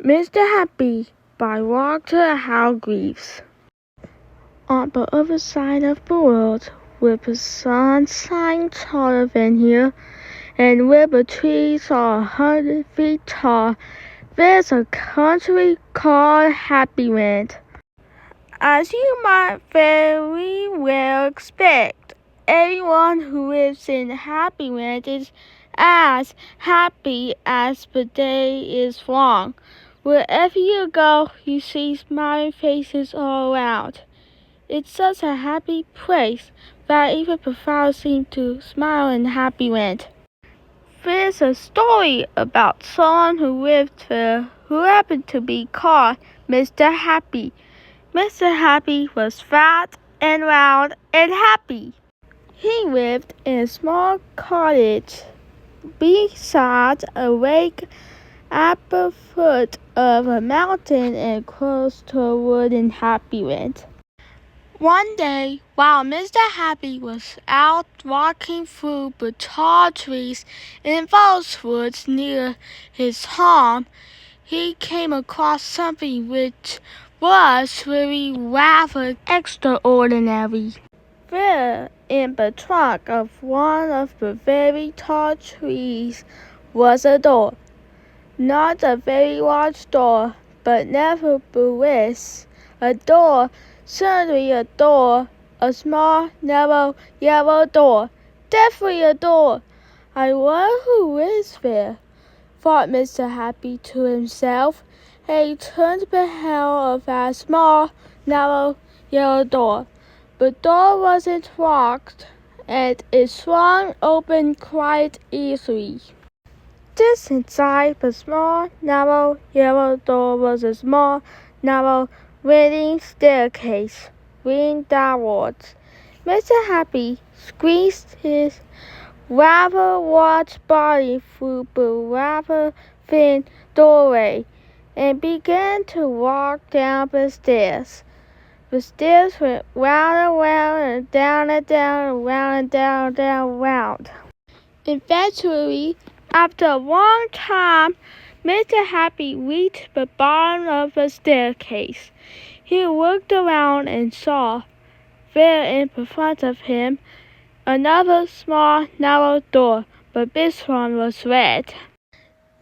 Mr. Happy by Roger Hargreaves. On the other side of the world, with the sun shining taller than here, and where the trees are 100 feet tall, there's a country called Happyland. As you might very well expect, everyone who lives in Happyland is as happy as the day is long. Wherever you go, you see smiling faces all around. It's such a happy place that even the flowers seem to smile in Happyland. There's a story about someone who lived there who happened to be called Mr. Happy. Mr. Happy was fat and round and happy. He lived in a small cottage beside a lake at the foot of a mountain and close to a wood in Happyland. One day, while Mr. Happy was out walking through the tall trees in those woods near his home, he came across something which was really rather extraordinary. There, in the trunk of one of the very tall trees, was a door. Not a very large door, but nevertheless a door, certainly a door, a small, narrow, yellow door, definitely a door. I wonder who is there, thought Mr. Happy to himself, and he turned the handle of that small, narrow, yellow door. The door wasn't locked, and it swung open quite easily. Just inside the small, narrow, yellow door was a small, narrow, winding staircase leading downwards. Mr. Happy squeezed his rather large body through the rather thin doorway and began to walk down the stairs. The stairs went round and round and down and down and round and down and down and round. Eventually, after a long time, Mr. Happy reached the bottom of the staircase. He looked around and saw, there in front of him, another small, narrow door, but this one was red.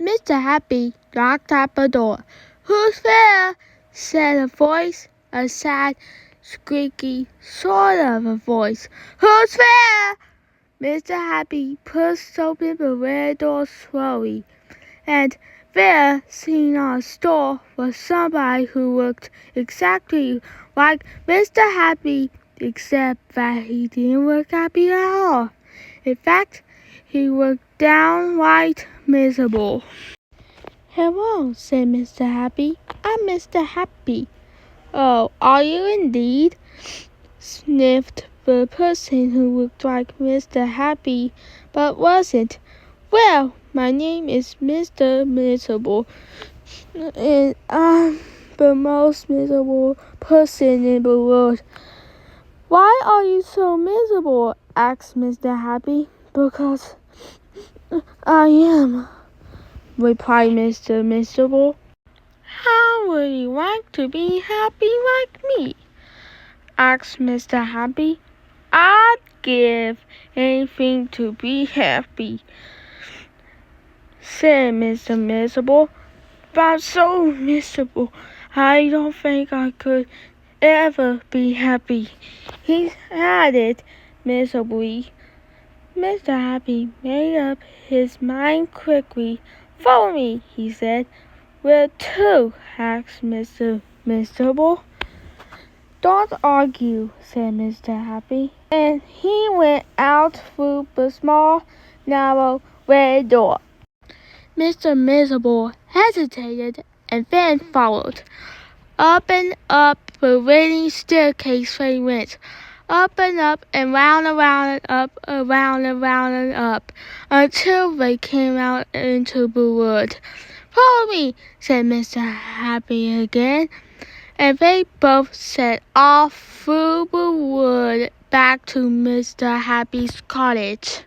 Mr. Happy knocked at the door. "Who's there?" said a voice, a sad, squeaky sort of a voice. "Who's there?" Mr. Happy pushed open the red door slowly, and there, sitting on a stool, was somebody who looked exactly like Mr. Happy, except that he didn't look happy at all. In fact, he looked downright miserable. "Hello," said Mr. Happy. "I'm Mr. Happy." "Oh, are you indeed?" sniffed the person who looked like Mr. Happy, but wasn't. "Well, my name is Mr. Miserable, and I'm the most miserable person in the world." "Why are you so miserable?" asked Mr. Happy. "Because I am," replied Mr. Miserable. "How would you like to be happy like me?" asked Mr. Happy. "I'd give anything to be happy," said Mr. Miserable. "But I'm so miserable, I don't think I could ever be happy," he added miserably. Mr. Happy made up his mind quickly. "Follow me," he said. "Where to?" asked Mr. Miserable. "Don't argue," said Mr. Happy, and he went out through the small, narrow, red door. Mr. Miserable hesitated and then followed. Up and up the winding staircase they went, up and up and round and up, around and round and up, until they came out into the wood. "Follow me," said Mr. Happy again, and they both set off through the wood back to Mr. Happy's cottage.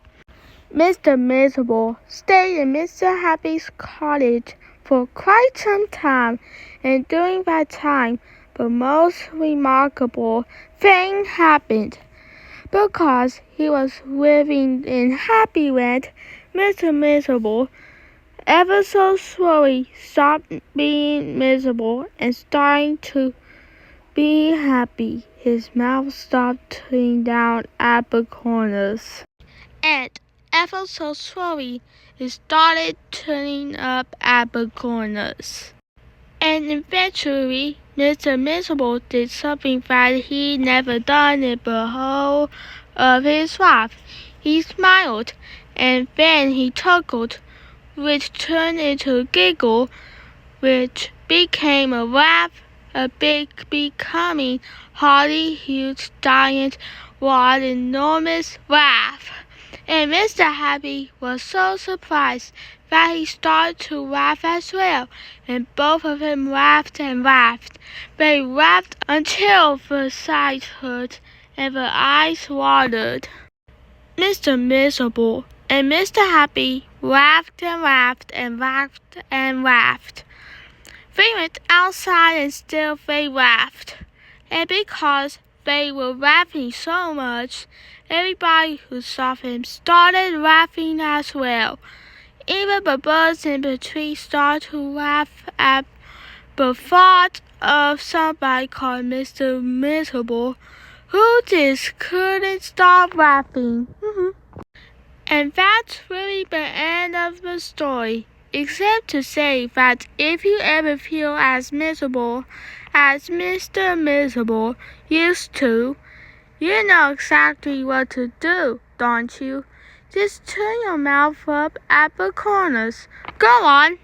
Mr. Miserable stayed in Mr. Happy's cottage for quite some time, and during that time, the most remarkable thing happened. Because he was living in Happy Land, Mr. Miserable ever so slowly stopped being miserable and started to be happy. His mouth stopped turning down at the corners, and ever so slowly it started turning up at the corners. And eventually, Mr. Miserable did something that he never done in the whole of his life. He smiled, and then he chuckled, which turned into a giggle, which became a laugh, a big, becoming hearty, huge, giant, wild, enormous laugh. And Mr. Happy was so surprised that he started to laugh as well, and both of them laughed and laughed. They laughed until the sides hurt and the eyes watered. Mr. Miserable and Mr. Happy laughed and laughed and laughed and laughed. They went outside and still they laughed. And because they were laughing so much, everybody who saw them started laughing as well. Even the birds in the trees started to laugh at the thought of somebody called Mr. Miserable, who just couldn't stop laughing. And that's really the end of the story, except to say that if you ever feel as miserable as Mr. Miserable used to, you know exactly what to do, don't you? Just turn your mouth up at the corners. Go on!